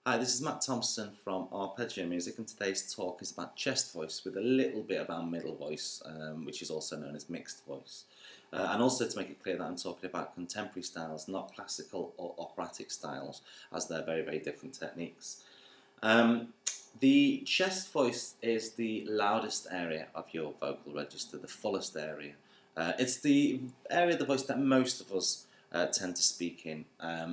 Hi, this is Matt Thompson from Arpeggio Music, and today's talk is about chest voice with a little bit about middle voice, which is also known as mixed voice. And also to make it clear that I'm talking about contemporary styles, not classical or operatic styles, as they're very, very different techniques. The chest voice is the loudest area of your vocal register, the fullest area. It's the area of the voice that most of us tend to speak in.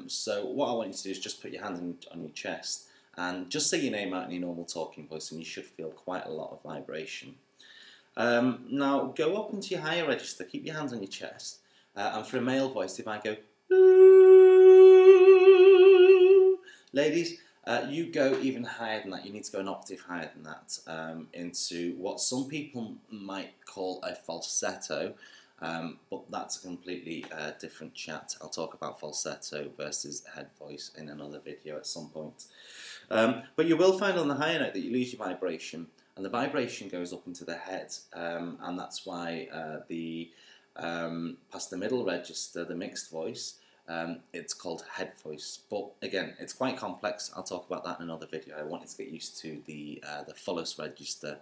So what I want you to do is just put your hand on your chest and just say your name out in your normal talking voice, and you should feel quite a lot of vibration. Now go up into your higher register, keep your hands on your chest, and for a male voice, if I go ooh, ladies, you go even higher than that. You need to go an octave higher than that, into what some people might call a falsetto. But that's a completely different chat. I'll talk about falsetto versus head voice in another video at some point. But you will find on the higher note that you lose your vibration, and the vibration goes up into the head, and that's why past the middle register, the mixed voice, it's called head voice. But again, it's quite complex. I'll talk about that in another video. I wanted to get used to the fullest register,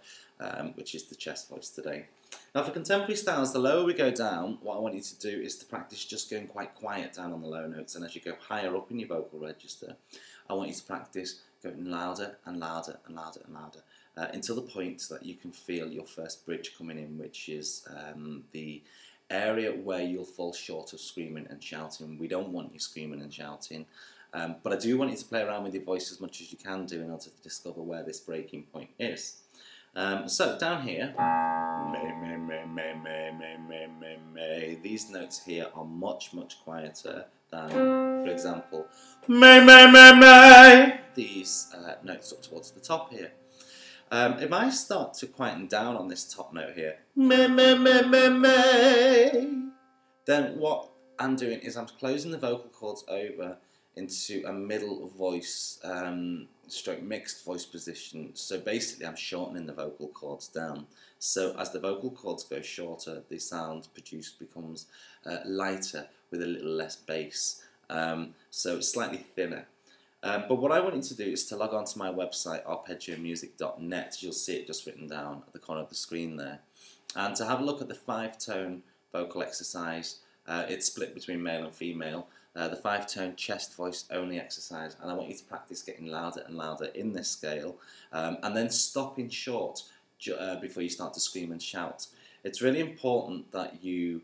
which is the chest voice today. Now for contemporary styles, the lower we go down, what I want you to do is to practice just going quite quiet down on the low notes, and as you go higher up in your vocal register, I want you to practice going louder and louder and louder and louder, until the point that you can feel your first bridge coming in, which is the area where you'll fall short of screaming and shouting. We don't want you screaming and shouting, but I do want you to play around with your voice as much as you can do in order to discover where this breaking point is. So down here, may. These notes here are much quieter than, for example, may. These notes up towards the top here. If I start to quieten down on this top note here, may, then what I'm doing is I'm closing the vocal cords over into a middle voice stroke mixed voice position. So basically I'm shortening the vocal cords down. So as the vocal cords go shorter, the sound produced becomes lighter with a little less bass. So it's slightly thinner. But what I want you to do is to log on to my website, arpeggiomusic.net. You'll see it just written down at the corner of the screen there. And to have a look at the 5-tone vocal exercise. It's split between male and female. The 5-tone chest voice only exercise, and I want you to practice getting louder and louder in this scale, and then stopping short before you start to scream and shout. It's really important that you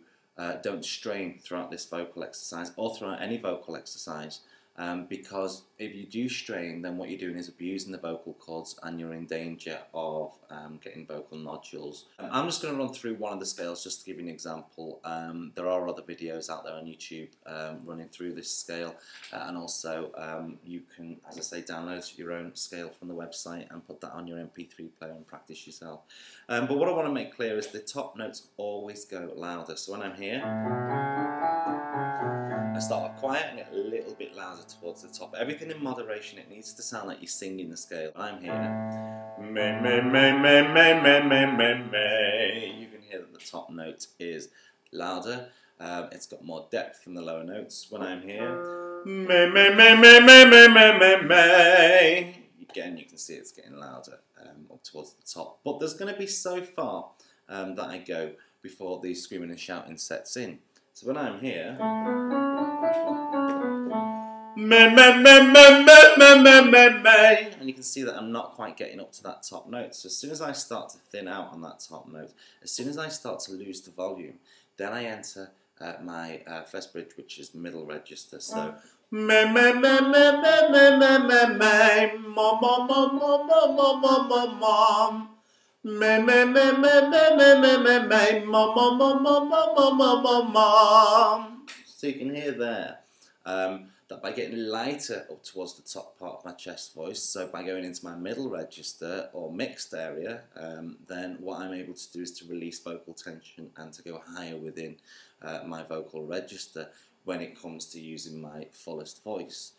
don't strain throughout this vocal exercise or throughout any vocal exercise, because if you do strain, then what you're doing is abusing the vocal cords and you're in danger of getting vocal nodules. I'm just going to run through one of the scales just to give you an example. There are other videos out there on YouTube running through this scale, and also you can, as I say, download your own scale from the website and put that on your MP3 player and practice yourself. But what I want to make clear is the top notes always go louder. So when I'm here, I start off quiet and get a little bit louder towards the top. Everything in moderation. It needs to sound like you're singing the scale. I'm here. May. You can hear that the top note is louder. It's got more depth than the lower notes. When I'm here, may. Again, you can see it's getting louder up towards the top. But there's going to be so far that I go before the screaming and shouting sets in. So when I'm here, and you can see that I'm not quite getting up to that top note. So as soon as I start to thin out on that top note, as soon as I start to lose the volume, then I enter my first bridge, which is the middle register. So so you can hear there that by getting lighter up towards the top part of my chest voice, so by going into my middle register or mixed area, then what I'm able to do is to release vocal tension and to go higher within my vocal register when it comes to using my fullest voice.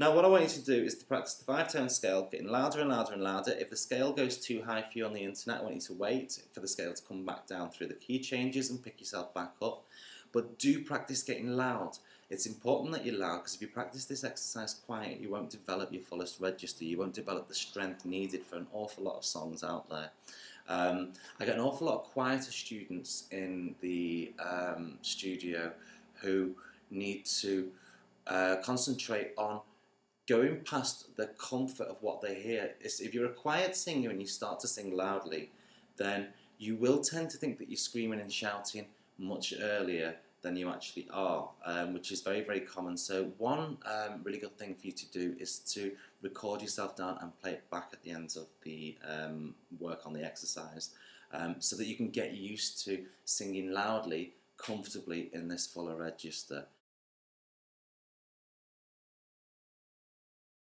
Now what I want you to do is to practice the 5-tone scale, getting louder and louder and louder. If the scale goes too high for you on the internet, I want you to wait for the scale to come back down through the key changes and pick yourself back up. But do practice getting loud. It's important that you're loud, because if you practice this exercise quiet, you won't develop your fullest register. You won't develop the strength needed for an awful lot of songs out there. I get an awful lot of quieter students in the studio who need to concentrate on going past the comfort of what they hear. If you're a quiet singer and you start to sing loudly, then you will tend to think that you're screaming and shouting much earlier than you actually are, which is very, very common. So one really good thing for you to do is to record yourself down and play it back at the end of the work on the exercise, so that you can get used to singing loudly, comfortably in this fuller register.